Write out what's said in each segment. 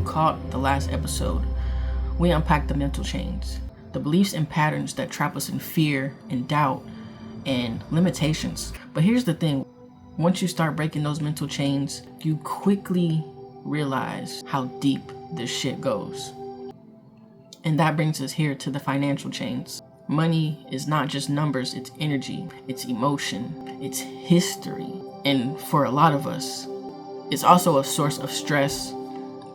caught the last episode, we unpacked the mental chains, the beliefs and patterns that trap us in fear and doubt and limitations. But here's the thing. Once you start breaking those mental chains, you quickly realize how deep this shit goes. And that brings us here to the financial chains. Money is not just numbers, it's energy, it's emotion, it's history. And for a lot of us, it's also a source of stress,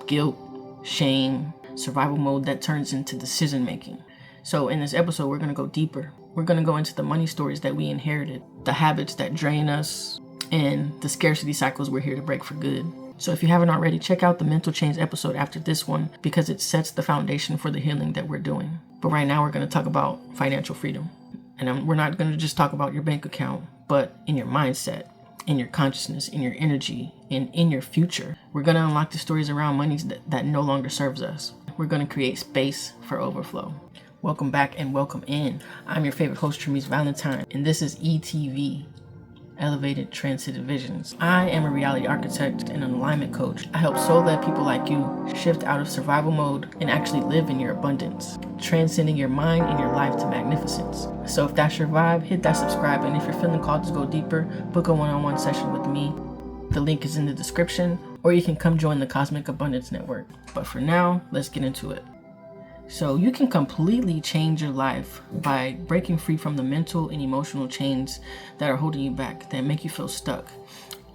guilt, shame, survival mode that turns into decision making. So in this episode, we're going to go deeper. We're going to go into the money stories that we inherited, the habits that drain us, and the scarcity cycles we're here to break for good. So if you haven't already, check out the mental chains episode after this one because it sets the foundation for the healing that we're doing. But right now we're going to talk about financial freedom. And we're not going to just talk about your bank account, but in your mindset, in your consciousness, in your energy, and in your future. We're going to unlock the stories around money that no longer serves us. We're going to create space for overflow. Welcome back and welcome in. I'm your favorite host, Tramice Valentine, and this is ETV. Elevated Transitive Visions. I am a reality architect and an alignment coach. I help soul-led people like you shift out of survival mode and actually live in your abundance, transcending your mind and your life to magnificence. So if that's your vibe, hit that subscribe, and if you're feeling called to go deeper, book a one-on-one session with me. The link is in the description, or you can come join the Cosmic Abundance Network. But for now, let's get into it. So you can completely change your life by breaking free from the mental and emotional chains that are holding you back, that make you feel stuck.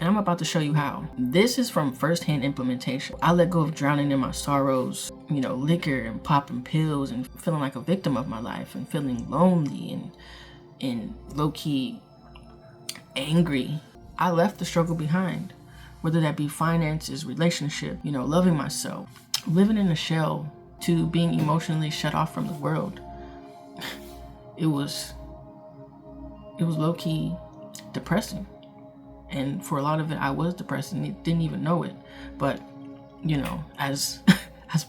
And I'm about to show you how. This is from firsthand implementation. I let go of drowning in my sorrows, liquor and popping pills and feeling like a victim of my life and feeling lonely and low-key angry. I left the struggle behind, whether that be finances, relationship, loving myself, living in a shell, to being emotionally shut off from the world. It was low-key depressing. And for a lot of it, I was depressed and didn't even know it. But, as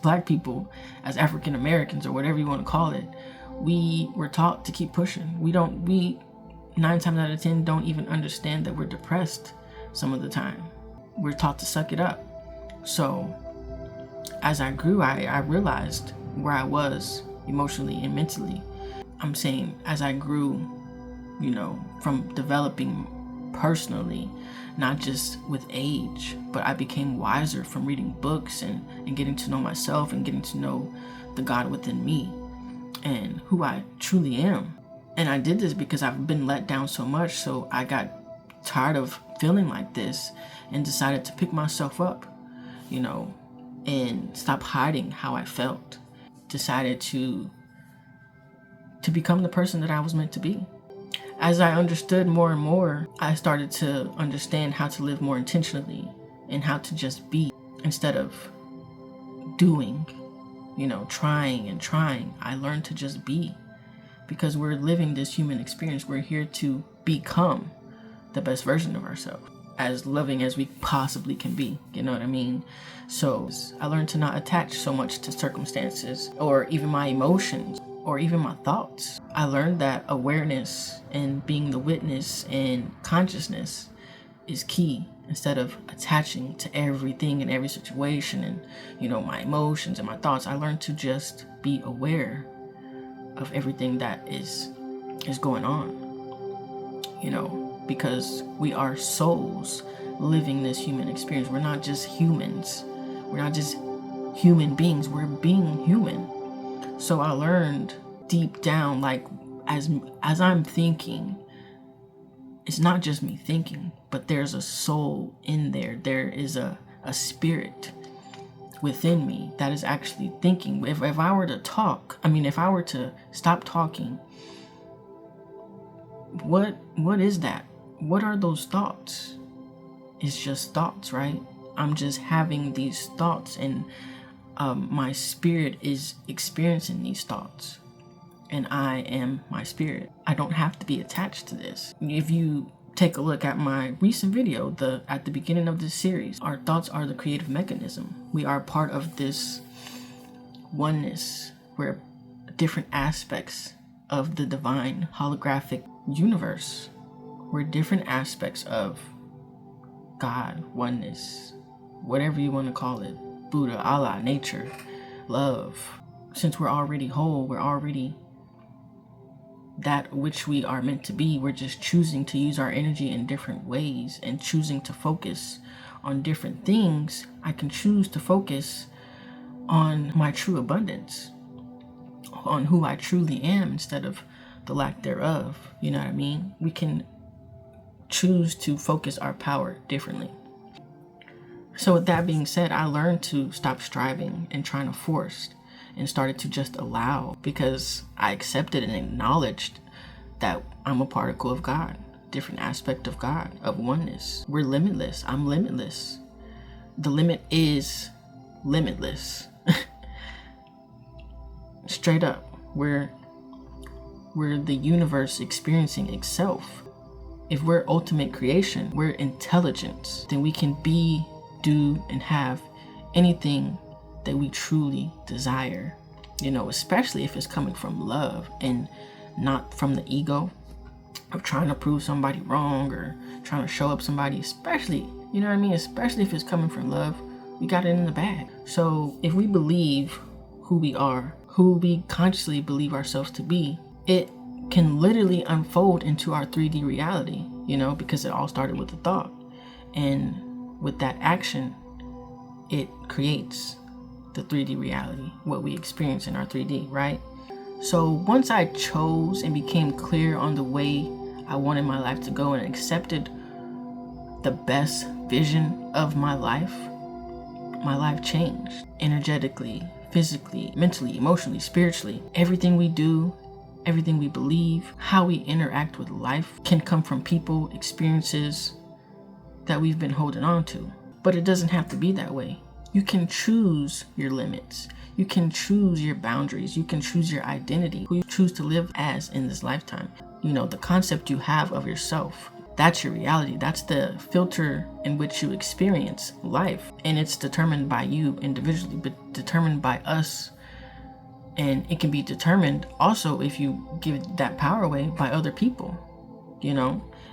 Black people, as African Americans, or whatever you want to call it, we were taught to keep pushing. We 9 times out of 10 don't even understand that we're depressed some of the time. We're taught to suck it up. So as I grew, I realized where I was emotionally and mentally. I'm saying as I grew, from developing personally, not just with age, but I became wiser from reading books and getting to know myself and getting to know the God within me and who I truly am. And I did this because I've been let down so much, so I got tired of feeling like this and decided to pick myself up, and stop hiding how I felt. Decided to become the person that I was meant to be. As I understood more and more, I started to understand how to live more intentionally and how to just be instead of doing, trying and trying. I learned to just be, because we're living this human experience. We're here to become the best version of ourselves, as loving as we possibly can be, you know what I mean? So I learned to not attach so much to circumstances or even my emotions or even my thoughts. I learned that awareness and being the witness and consciousness is key, instead of attaching to everything and every situation and, my emotions and my thoughts. I learned to just be aware of everything that is going on, because we are souls living this human experience. We're not just humans. We're not just human beings. We're being human. So I learned deep down, like as I'm thinking, it's not just me thinking, but there's a soul in there. There is a spirit within me that is actually thinking. If I were to talk, if I were to stop talking, what is that? What are those thoughts? It's just thoughts, right? I'm just having these thoughts, and my spirit is experiencing these thoughts, and I am my spirit. I don't have to be attached to this. If you take a look at my recent video, at the beginning of this series, our thoughts are the creative mechanism. We are part of this oneness. We're different aspects of the divine holographic universe. We're different aspects of God, oneness, whatever you want to call it. Buddha, Allah, nature, love. Since we're already whole, we're already that which we are meant to be. We're just choosing to use our energy in different ways and choosing to focus on different things. I can choose to focus on my true abundance, on who I truly am instead of the lack thereof. You know what I mean? We can choose to focus our power differently. So with that being said, I learned to stop striving and trying to force and started to just allow, because I accepted and acknowledged that I'm a particle of God, different aspect of God, of oneness. We're limitless. I'm limitless. The limit is limitless. Straight up, we're the universe experiencing itself. If we're ultimate creation, we're intelligence, then we can be, do, and have anything that we truly desire, especially if it's coming from love and not from the ego of trying to prove somebody wrong or trying to show up somebody, especially if it's coming from love. We got it in the bag. So if we believe who we are, who we consciously believe ourselves to be, it can literally unfold into our 3D reality, because it all started with a thought. And with that action, it creates the 3D reality, what we experience in our 3D, right? So once I chose and became clear on the way I wanted my life to go and accepted the best vision of my life changed energetically, physically, mentally, emotionally, spiritually. Everything we do, everything we believe, how we interact with life can come from people, experiences that we've been holding on to. But it doesn't have to be that way. You can choose your limits. You can choose your boundaries. You can choose your identity, who you choose to live as in this lifetime. The concept you have of yourself. That's your reality. That's the filter in which you experience life. And it's determined by you individually, but determined by us. And it can be determined also, if you give that power away, by other people,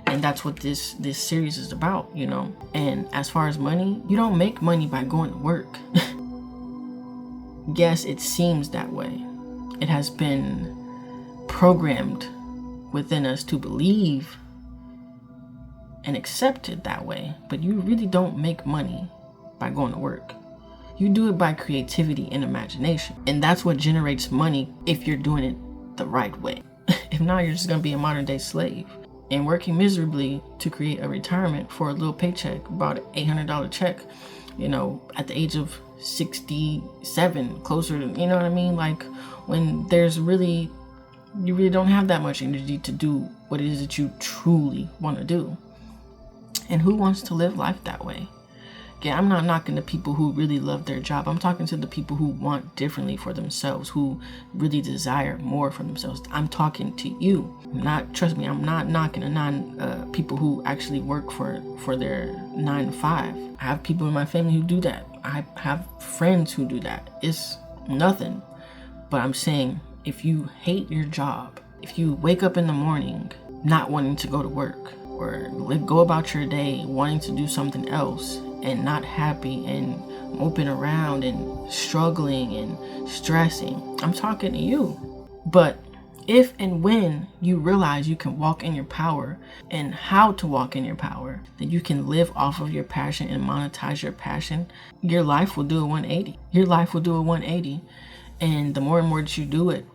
And that's what this series is about, And as far as money, you don't make money by going to work. Yes, it seems that way. It has been programmed within us to believe and accept it that way. But you really don't make money by going to work. You do it by creativity and imagination. And that's what generates money if you're doing it the right way. If not, you're just going to be a modern day slave. And working miserably to create a retirement for a little paycheck, about an $800 check, at the age of 67, closer to, what I mean? Like, when you really don't have that much energy to do what it is that you truly want to do. And who wants to live life that way? Yeah, I'm not knocking the people who really love their job. I'm talking to the people who want differently for themselves, who really desire more for themselves. I'm talking to you. Trust me, I'm not knocking people who actually work for their 9 to 5. I have people in my family who do that. I have friends who do that. It's nothing. But I'm saying, if you hate your job, if you wake up in the morning not wanting to go to work, or go about your day wanting to do something else and not happy and moping around and struggling and stressing, I'm talking to you. But if and when you realize you can walk in your power and how to walk in your power, that you can live off of your passion and monetize your passion, your life will do a 180. Your life will do a 180. And the more and more that you do it,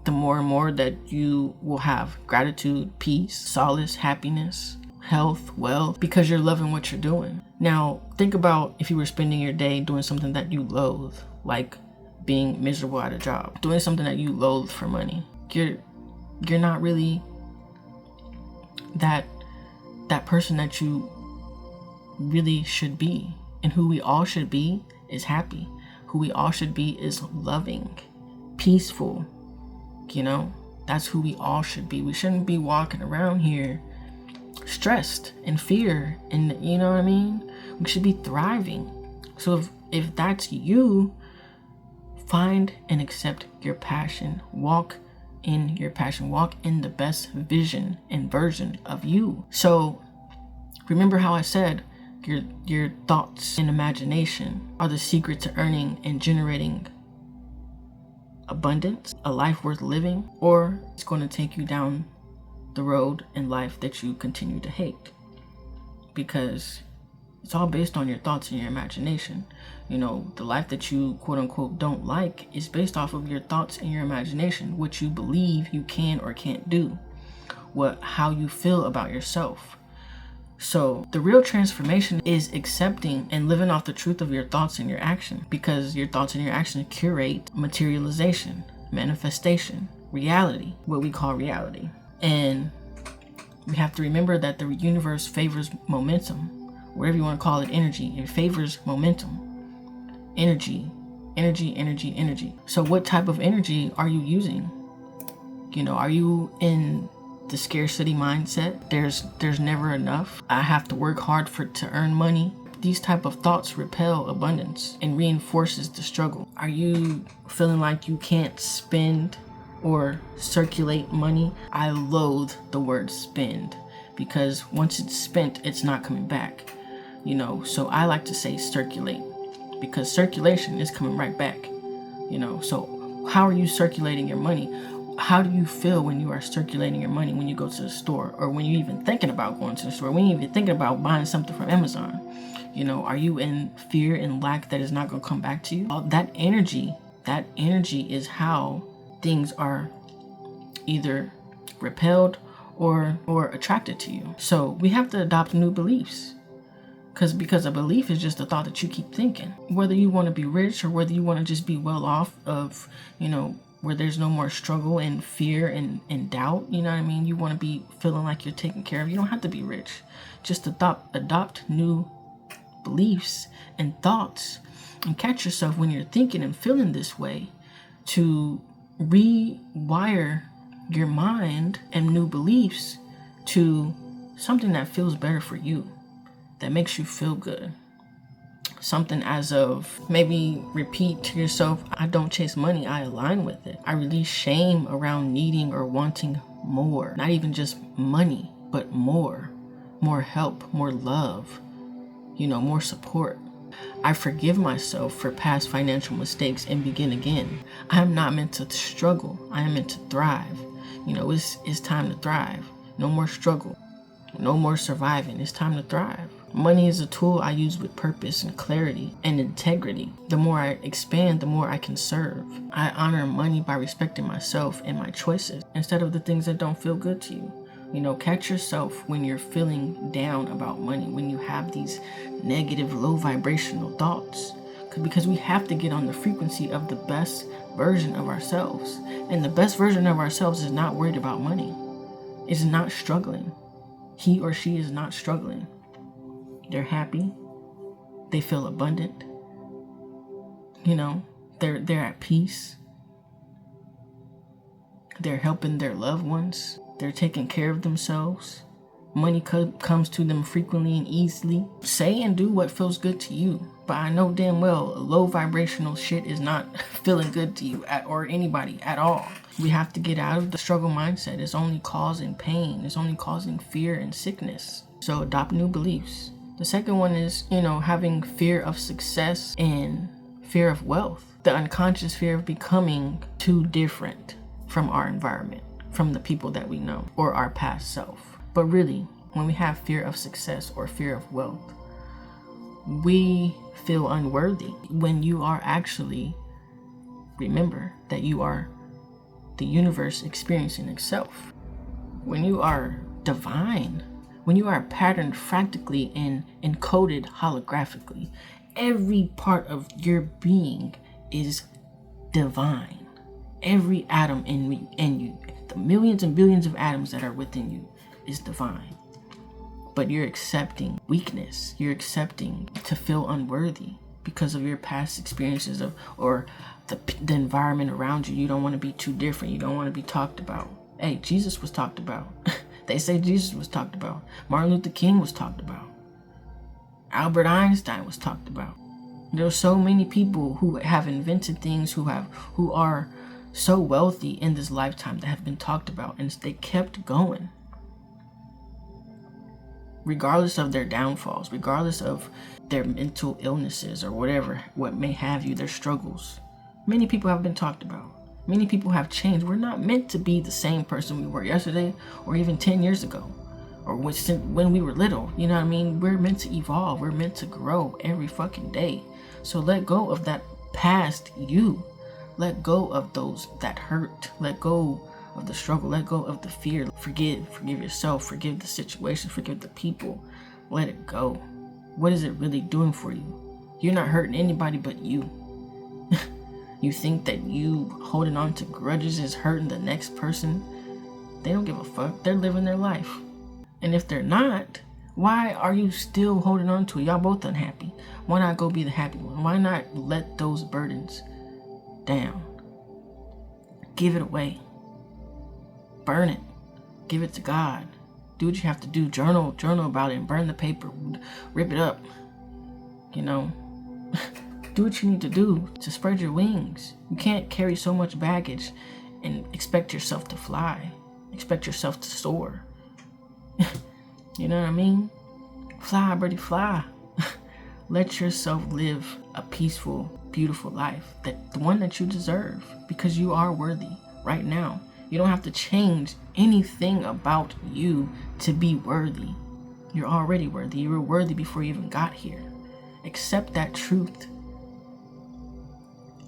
the more and more that you will have gratitude, peace, solace, happiness, health, wealth, because you're loving what you're doing. Now, think about if you were spending your day doing something that you loathe, like being miserable at a job, doing something that you loathe for money. You're not really that person that you really should be. And who we all should be is happy. Who we all should be is loving, peaceful. That's who we all should be. We shouldn't be walking around here stressed and fear, and you know what I mean? We should be thriving. So if that's you, find and accept your passion. Walk in your passion. Walk in the best vision and version of you. So remember how I said Your thoughts and imagination are the secret to earning and generating abundance, a life worth living, or it's going to take you down the road in life that you continue to hate. Because it's all based on your thoughts and your imagination. The life that you quote unquote don't like is based off of your thoughts and your imagination, what you believe you can or can't do, how you feel about yourself. So the real transformation is accepting and living off the truth of your thoughts and your action, because your thoughts and your action curate materialization, manifestation, reality, what we call reality. And we have to remember that the universe favors momentum, whatever you want to call it, energy. It favors momentum, energy. So what type of energy are you using? Are you in the scarcity mindset? There's never enough. I have to work hard to earn money. These type of thoughts repel abundance and reinforces the struggle. Are you feeling like you can't spend or circulate money? I loathe the word spend, because once it's spent, it's not coming back. So I like to say circulate, because circulation is coming right back. So how are you circulating your money? How do you feel when you are circulating your money, when you go to the store, or when you're even thinking about going to the store, when you're even thinking about buying something from Amazon? Are you in fear and lack that is not going to come back to you? That energy is how things are either repelled or attracted to you. So we have to adopt new beliefs, because a belief is just a thought that you keep thinking. Whether you want to be rich or whether you want to just be well off of, where there's no more struggle and fear and doubt, you want to be feeling like you're taken care of. You don't have to be rich. Just adopt new beliefs and thoughts, and catch yourself when you're thinking and feeling this way, to rewire your mind and new beliefs to something that feels better for you, that makes you feel good. Something as of, maybe repeat to yourself, I don't chase money, I align with it. I release shame around needing or wanting more. Not even just money, but more help, more love, more support. I forgive myself for past financial mistakes and begin again. I am not meant to struggle. I am meant to thrive. It's time to thrive. No more struggle. No more surviving. It's time to thrive. Money is a tool I use with purpose and clarity and integrity. The more I expand, the more I can serve. I honor money by respecting myself and my choices instead of the things that don't feel good to you. Catch yourself when you're feeling down about money, when you have these negative, low vibrational thoughts. Because we have to get on the frequency of the best version of ourselves. And the best version of ourselves is not worried about money. It's not struggling. He or she is not struggling. They're happy. They feel abundant. They're at peace. They're helping their loved ones. They're taking care of themselves. Money comes to them frequently and easily. Say and do what feels good to you. But I know damn well low vibrational shit is not feeling good to you or anybody at all. We have to get out of the struggle mindset. It's only causing pain. It's only causing fear and sickness. So adopt new beliefs. The second one is, having fear of success and fear of wealth. The unconscious fear of becoming too different from our environment, from the people that we know, or our past self. But really, when we have fear of success or fear of wealth, we feel unworthy when you are actually, remember that you are the universe experiencing itself. When you are divine, when you are patterned fractally and encoded holographically, every part of your being is divine. Every atom in you, the millions and billions of atoms that are within you, is divine. But you're accepting weakness. You're accepting to feel unworthy because of your past experiences or the environment around you. You don't want to be too different. You don't want to be talked about. Hey, Jesus was talked about. They say Jesus was talked about. Martin Luther King was talked about. Albert Einstein was talked about. There are so many people who have invented things, who are so wealthy in this lifetime that have been talked about, and they kept going. regardless of their downfalls, regardless of their mental illnesses or whatever, what may have you, their struggles. Many people have been talked about. Many people have changed. We're not meant to be the same person we were yesterday or even 10 years ago or when we were little. You know what I mean? We're meant to evolve. We're meant to grow every fucking day. So let go of that past you. Let go of that hurt. Let go of the struggle. Let go of the fear. Forgive yourself. Forgive the situation. Forgive the people. Let it go. What is it really doing for you? You're not hurting anybody but you. You think that you holding on to grudges is hurting the next person? They don't give a fuck. They're living their life. And if they're not, why are you still holding on to it? Y'all both unhappy. Why not go be the happy one? Why not let those burdens down? Give it away. Burn it. Give it to God. Do what you have to do. Journal about it and burn the paper. Rip it up. You know. Do what you need to do to spread your wings. You can't carry so much baggage and expect yourself to fly. Expect yourself to soar. You know what I mean? Fly, birdie, fly. Let yourself live a peaceful, beautiful life. The one that you deserve. Because you are worthy right now. You don't have to change anything about you to be worthy. You're already worthy. You were worthy before you even got here. Accept that truth.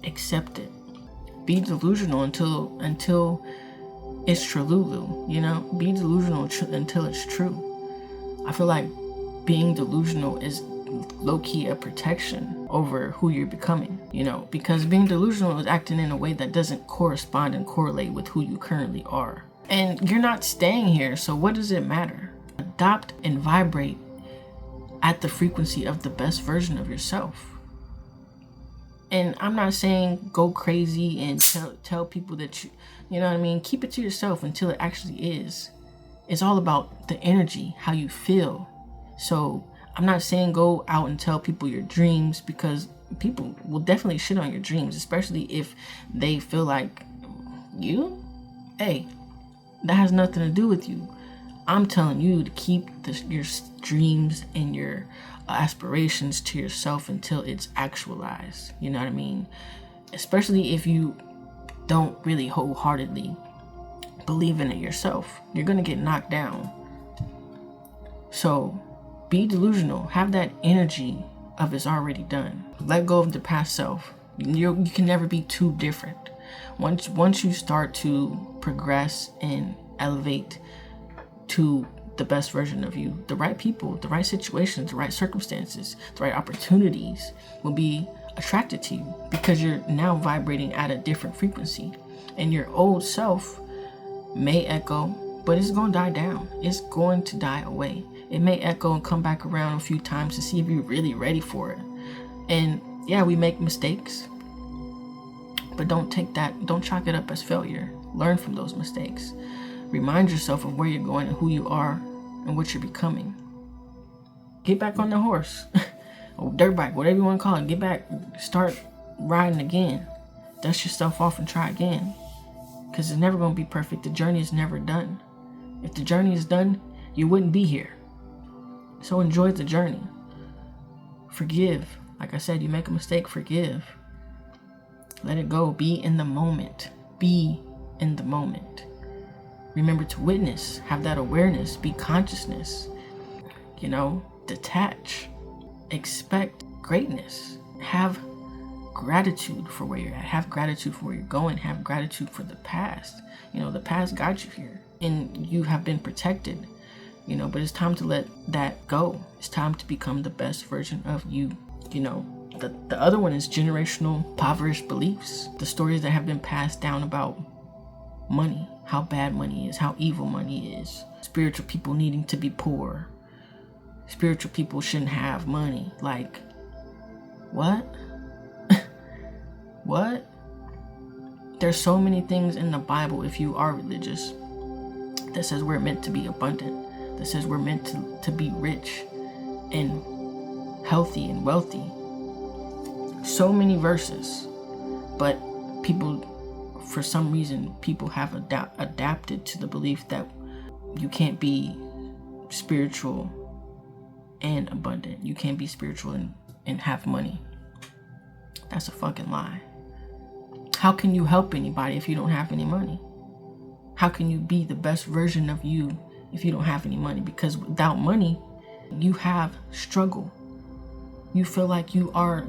Accept it. Be delusional until it's true, you know? Be delusional until it's true. I feel like being delusional is low-key a protection over who you're becoming, you know? Because being delusional is acting in a way that doesn't correspond and correlate with who you currently are. And you're not staying here, so what does it matter? Adopt and vibrate at the frequency of the best version of yourself. And I'm not saying go crazy and tell people that you know what I mean? Keep it to yourself until it actually is. It's all about the energy, how you feel. So I'm not saying go out and tell people your dreams, because people will definitely shit on your dreams, especially if they feel like you. Hey, that has nothing to do with you. I'm telling you to keep your dreams and your aspirations to yourself until it's actualized. You know what I mean? Especially if you don't really wholeheartedly believe in it yourself. You're gonna get knocked down. So be delusional. Have that energy of it's already done. Let go of the past self. You can never be too different. Once you start to progress and elevate to the best version of you, the right people, the right situations, the right circumstances, the right opportunities will be attracted to you, because you're now vibrating at a different frequency. And your old self may echo, but it's going to die down. It's going to die away. It may echo and come back around a few times to see if you're really ready for it. And yeah, we make mistakes, but don't chalk it up as failure. Learn from those mistakes. Remind yourself of where you're going and who you are and what you're becoming. Get back on the horse or dirt bike, whatever you want to call it. Get back, start riding again. Dust yourself off and try again, because it's never going to be perfect. The journey is never done. If the journey is done, you wouldn't be here. So enjoy the journey. Forgive. Like I said, you make a mistake, forgive. Let it go. Be in the moment. Be in the moment. Remember to witness, have that awareness, be consciousness, you know, detach, expect greatness, have gratitude for where you're at, have gratitude for where you're going, have gratitude for the past. You know, the past got you here and you have been protected, you know, but it's time to let that go. It's time to become the best version of you. You know, the other one is generational impoverished beliefs, the stories that have been passed down about money, how bad money is, how evil money is, spiritual people needing to be poor, spiritual people shouldn't have money. Like, what? What? There's so many things in the Bible, if you are religious, that says we're meant to be abundant, that says we're meant to be rich and healthy and wealthy. So many verses, but people, for some reason, people have adapted to the belief that you can't be spiritual and abundant. You can't be spiritual and have money. That's a fucking lie. How can you help anybody if you don't have any money? How can you be the best version of you if you don't have any money? Because without money, you have struggle. You feel like you are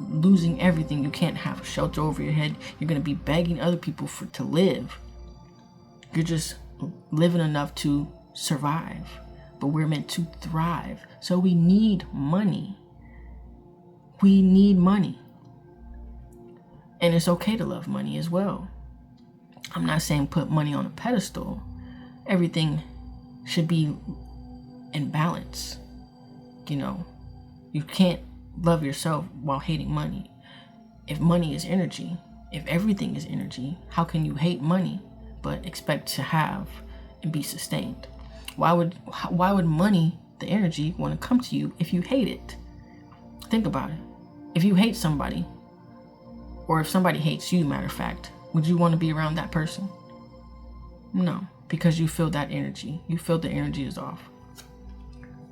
losing everything. You can't have a shelter over your head. You're going to be begging other people to live. You're just living enough to survive. But we're meant to thrive. So we need money. We need money. And it's okay to love money as well. I'm not saying put money on a pedestal. Everything should be in balance. You know, you can't love yourself while hating money. If money is energy, if everything is energy, how can you hate money but expect to have and be sustained? Why would money, the energy, want to come to you if you hate it? Think about it. If you hate somebody, or if somebody hates you, matter of fact, would you want to be around that person? No, because you feel that energy. You feel the energy is off.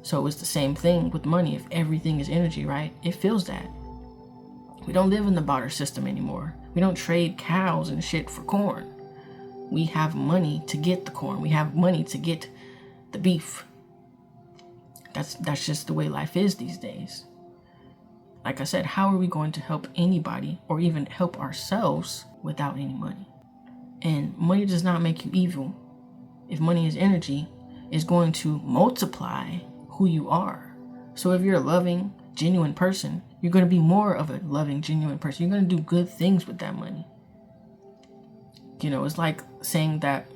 So it's the same thing with money. If everything is energy, right? It feels that. We don't live in the barter system anymore. We don't trade cows and shit for corn. We have money to get the corn. We have money to get the beef. That's just the way life is these days. Like I said, how are we going to help anybody or even help ourselves without any money? And money does not make you evil. If money is energy, it's going to multiply who you are. So if you're a loving, genuine person, you're going to be more of a loving, genuine person. You're going to do good things with that money. You know, it's like saying that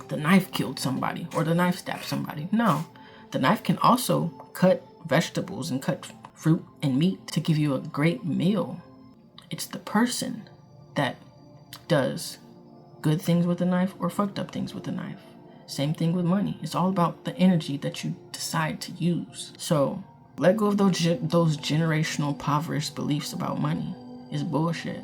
the knife killed somebody or the knife stabbed somebody. No, the knife can also cut vegetables and cut fruit and meat to give you a great meal. It's the person that does good things with a knife or fucked up things with a knife. Same thing with money. It's all about the energy that you decide to use. So let go of those generational impoverished beliefs about money. It's bullshit.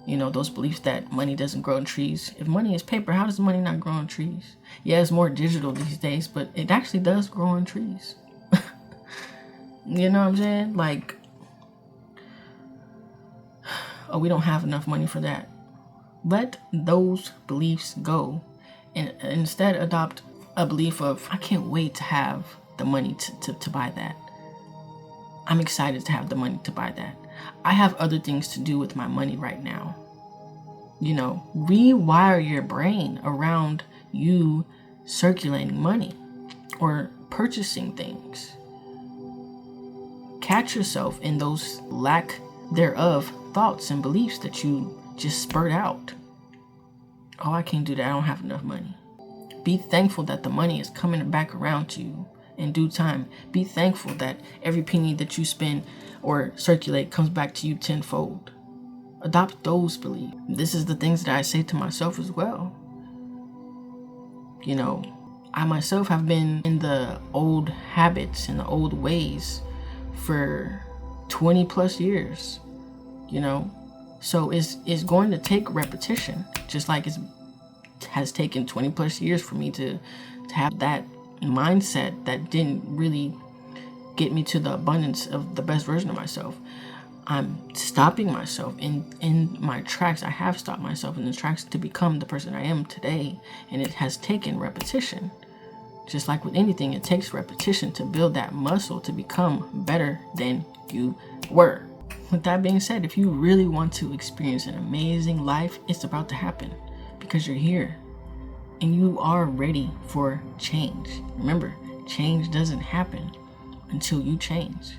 You know, those beliefs that money doesn't grow on trees. If money is paper, how does money not grow on trees? Yeah, it's more digital these days, but it actually does grow on trees. You know what I'm saying? Like, oh, we don't have enough money for that. Let those beliefs go and instead adopt a belief of, I can't wait to have the money to buy that. I'm excited to have the money to buy that. I have other things to do with my money right now. You know, rewire your brain around you circulating money or purchasing things. Catch yourself in those lack thereof thoughts and beliefs that you just spurt out. Oh, I can't do that. I don't have enough money. Be thankful that the money is coming back around to you in due time. Be thankful that every penny that you spend or circulate comes back to you tenfold. Adopt those beliefs. This is the things that I say to myself as well. You know, I myself have been in the old habits and the old ways for 20 plus years, you know. So it's going to take repetition, just like it has taken 20 plus years for me to have that mindset that didn't really get me to the abundance of the best version of myself. I'm stopping myself in my tracks. I have stopped myself in the tracks to become the person I am today, and it has taken repetition. Just like with anything, it takes repetition to build that muscle to become better than you were. With that being said, if you really want to experience an amazing life, it's about to happen because you're here and you are ready for change. Remember, change doesn't happen until you change,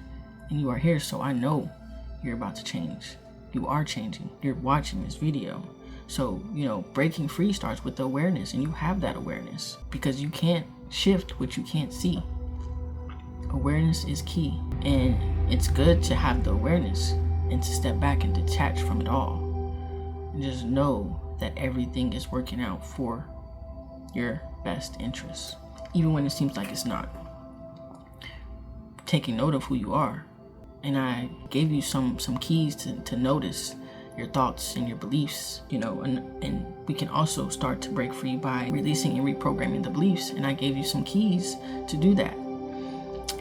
and you are here, so I know you're about to change. You are changing. You're watching this video. So, you know, breaking free starts with the awareness, and you have that awareness because you can't shift what you can't see. Awareness is key, and it's good to have the awareness and to step back and detach from it all and just know that everything is working out for your best interests, even when it seems like it's not. Taking note of who you are, and I gave you some keys to notice your thoughts and your beliefs, you know, and we can also start to break free by releasing and reprogramming the beliefs, and I gave you some keys to do that.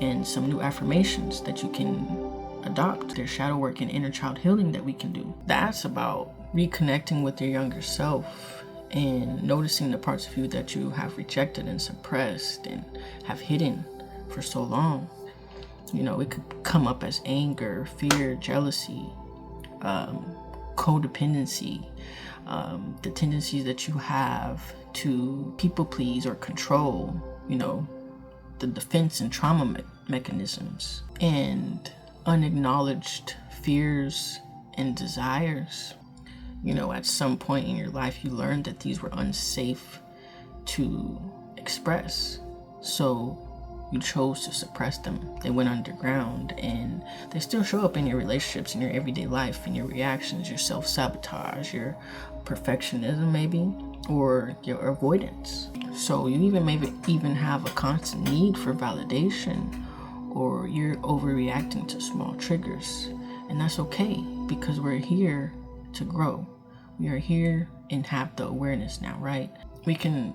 and some new affirmations that you can adopt. There's shadow work and inner child healing that we can do. That's about reconnecting with your younger self and noticing the parts of you that you have rejected and suppressed and have hidden for so long. It could come up as anger, fear, jealousy, codependency, the tendencies that you have to people please or control, the defense and trauma mechanisms, and unacknowledged fears and desires. At some point in your life, you learned that these were unsafe to express. So you chose to suppress them. They went underground, and they still show up in your relationships, in your everyday life, in your reactions, your self-sabotage, your perfectionism maybe, or your avoidance. So you maybe even have a constant need for validation, or you're overreacting to small triggers. And that's okay, because we're here to grow. We are here and have the awareness now, right? We can,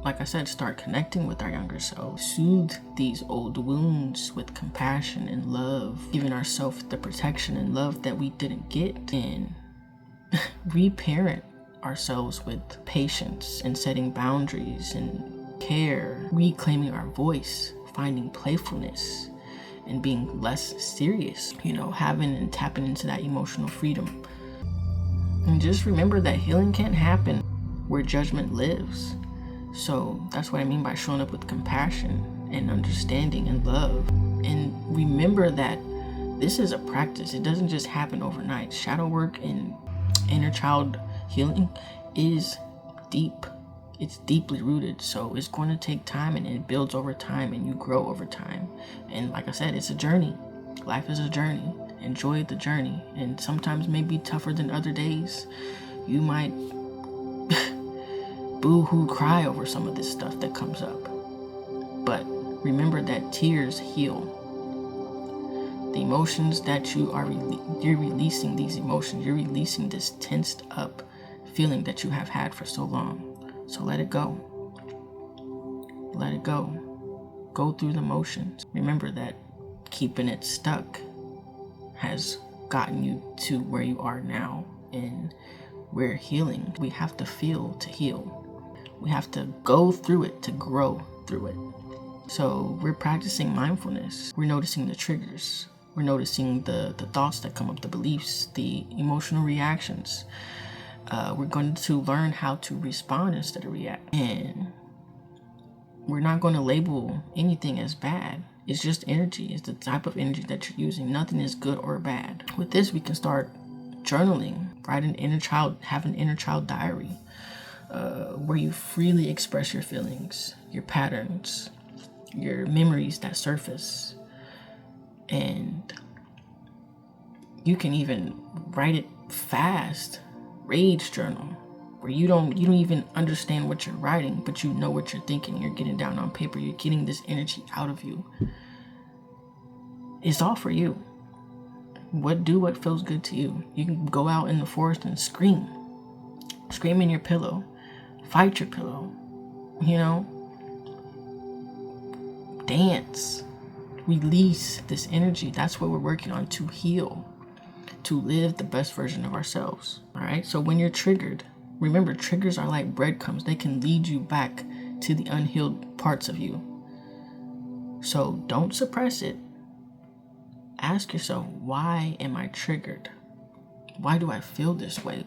like I said, start connecting with our younger selves, soothe these old wounds with compassion and love, giving ourselves the protection and love that we didn't get, and reparent ourselves with patience and setting boundaries and care, reclaiming our voice, finding playfulness, and being less serious, having and tapping into that emotional freedom. And just remember that healing can't happen where judgment lives. So that's what I mean by showing up with compassion and understanding and love. And remember that this is a practice. It doesn't just happen overnight. Shadow work and inner child healing is deep. It's deeply rooted. So it's going to take time, and it builds over time, and you grow over time. And like I said, it's a journey. Life is a journey. Enjoy the journey. And sometimes may be tougher than other days. You might boo-hoo cry over some of this stuff that comes up. But remember that tears heal. The emotions that you're releasing these emotions. You're releasing this tensed up feeling that you have had for so long. So let it go. Let it go. Go through the motions. Remember that keeping it stuck has gotten you to where you are now, and we're healing. We have to feel to heal. We have to go through it to grow through it. So we're practicing mindfulness. We're noticing the triggers. We're noticing the thoughts that come up, the beliefs, the emotional reactions. We're going to learn how to respond instead of react. And we're not going to label anything as bad. It's just energy. It's the type of energy that you're using. Nothing is good or bad. With this, we can start journaling, have an inner child diary, where you freely express your feelings, your patterns, your memories that surface. And you can even write it fast, rage journal, where you don't even understand what you're writing, but you know what you're thinking. You're getting down on paper. You're getting this energy out of you. It's all for you. Do what feels good to you. You can go out in the forest and scream in your pillow, fight your pillow, dance, release this energy. That's what we're working on, to heal, to live the best version of ourselves. All right. So when you're triggered, remember, triggers are like breadcrumbs. They can lead you back to the unhealed parts of you. So don't suppress it. Ask yourself, why am I triggered? Why do I feel this way?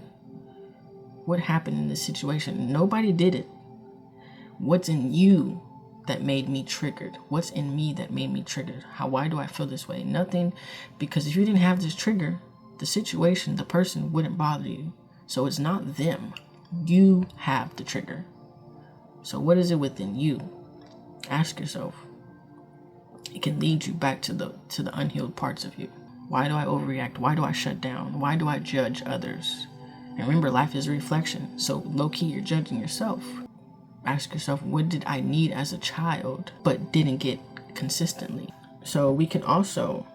What happened in this situation? Nobody did it. What's in you that made me triggered? What's in me that made me triggered? Why do I feel this way? Nothing, because if you didn't have this trigger, the situation, the person wouldn't bother you. So it's not them. You have the trigger. So what is it within you? Ask yourself. It can lead you back to the unhealed parts of you. Why do I overreact? Why do I shut down? Why do I judge others? And remember, life is a reflection. So low-key, you're judging yourself. Ask yourself, what did I need as a child but didn't get consistently? So we can also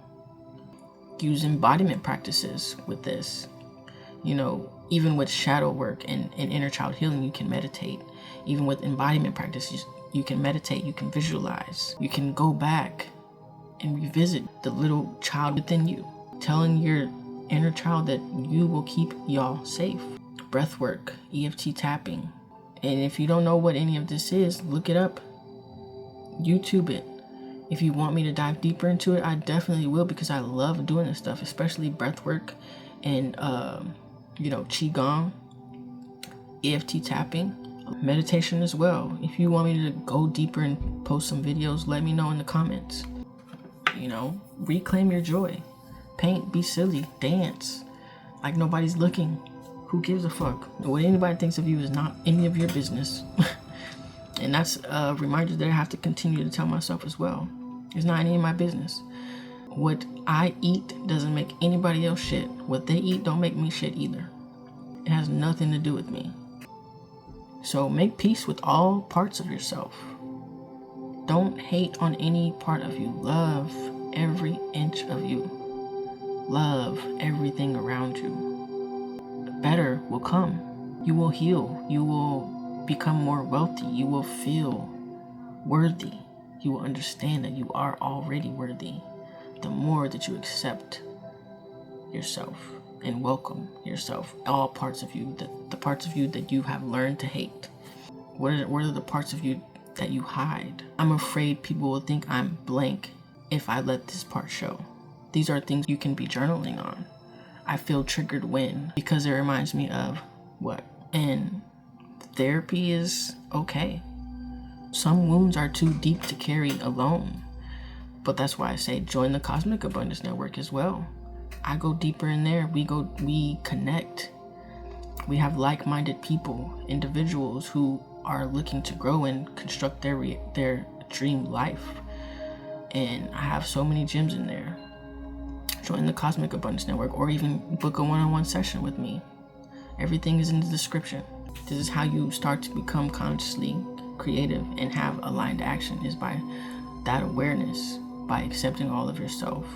use embodiment practices with this. Even with shadow work and inner child healing, you can meditate. Even with embodiment practices, you can meditate, you can visualize, you can go back and revisit the little child within you, telling your inner child that you will keep y'all safe. Breath work, EFT tapping. And if you don't know what any of this is, look it up. YouTube it. If you want me to dive deeper into it, I definitely will, because I love doing this stuff, especially breath work and Qigong, EFT tapping, meditation as well. If you want me to go deeper and post some videos, let me know in the comments. Reclaim your joy. Paint, be silly, dance like nobody's looking. Who gives a fuck? What anybody thinks of you is not any of your business. And that's a reminder that I have to continue to tell myself as well. It's not any of my business. What I eat doesn't make anybody else shit. What they eat don't make me shit either. It has nothing to do with me. So make peace with all parts of yourself. Don't hate on any part of you. Love every inch of you. Love everything around you. The better will come. You will heal. You will become more wealthy. You will feel worthy. You will understand that you are already worthy. The more that you accept yourself and welcome yourself, all parts of you, the parts of you that you have learned to hate. What are the parts of you that you hide? I'm afraid people will think I'm blank if I let this part show. These are things you can be journaling on. I feel triggered when, because it reminds me of what? And therapy is okay. Some wounds are too deep to carry alone. But that's why I say join the Cosmic Abundance Network as well. I go deeper in there. We connect. We have like-minded people, individuals who are looking to grow and construct their dream life. And I have so many gems in there. Join the Cosmic Abundance Network, or even book a one-on-one session with me. Everything is in the description. This is how you start to become consciously creative and have aligned action, is by that awareness, by accepting all of yourself.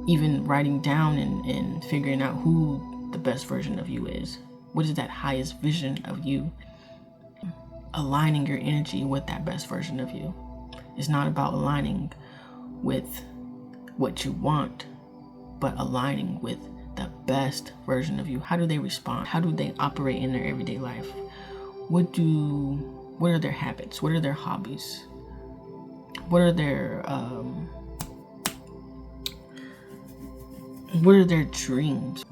Even writing down and figuring out who the best version of you is. What is that highest vision of you? Aligning your energy with that best version of you. It's not about aligning with what you want, but aligning with the best version of you. How do they respond? How do they operate in their everyday life? What are their habits? What are their hobbies? What are their dreams?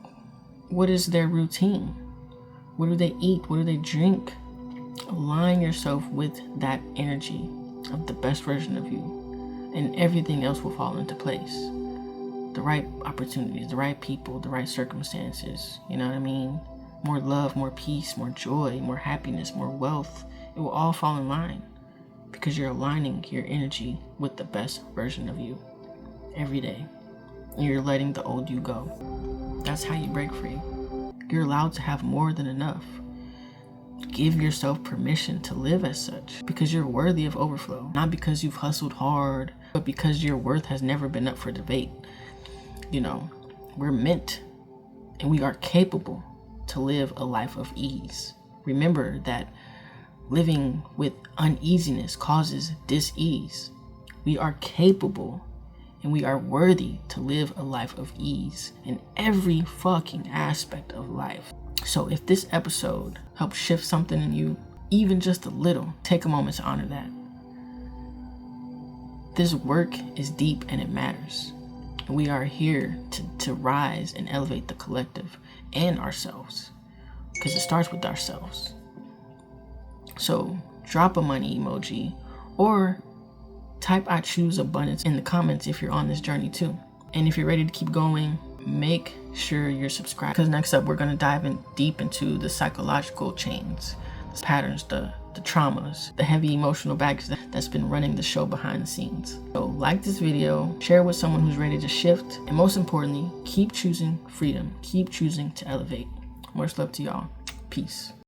What is their routine? What do they eat? What do they drink? Align yourself with that energy of the best version of you, and everything else will fall into place. The right opportunities, the right people, the right circumstances, you know what I mean? More love, more peace, more joy, more happiness, more wealth. It will all fall in line because you're aligning your energy with the best version of you every day. And you're letting the old you go. That's how you break free. You're allowed to have more than enough. Give yourself permission to live as such, because you're worthy of overflow. Not because you've hustled hard, but because your worth has never been up for debate. We're meant and we are capable to live a life of ease. Remember that living with uneasiness causes dis-ease. We are capable and we are worthy to live a life of ease in every fucking aspect of life. So if this episode helped shift something in you, even just a little, take a moment to honor that. This work is deep and it matters. And we are here to rise and elevate the collective and ourselves, because it starts with ourselves. So drop a money emoji or type I choose abundance in the comments if you're on this journey too. And if you're ready to keep going, make sure you're subscribed, because next up we're going to dive in deep into the psychological chains, the patterns, the traumas, the heavy emotional baggage that's been running the show behind the scenes. So like this video, share with someone who's ready to shift, and most importantly, keep choosing freedom, keep choosing to elevate. Much love to y'all. Peace.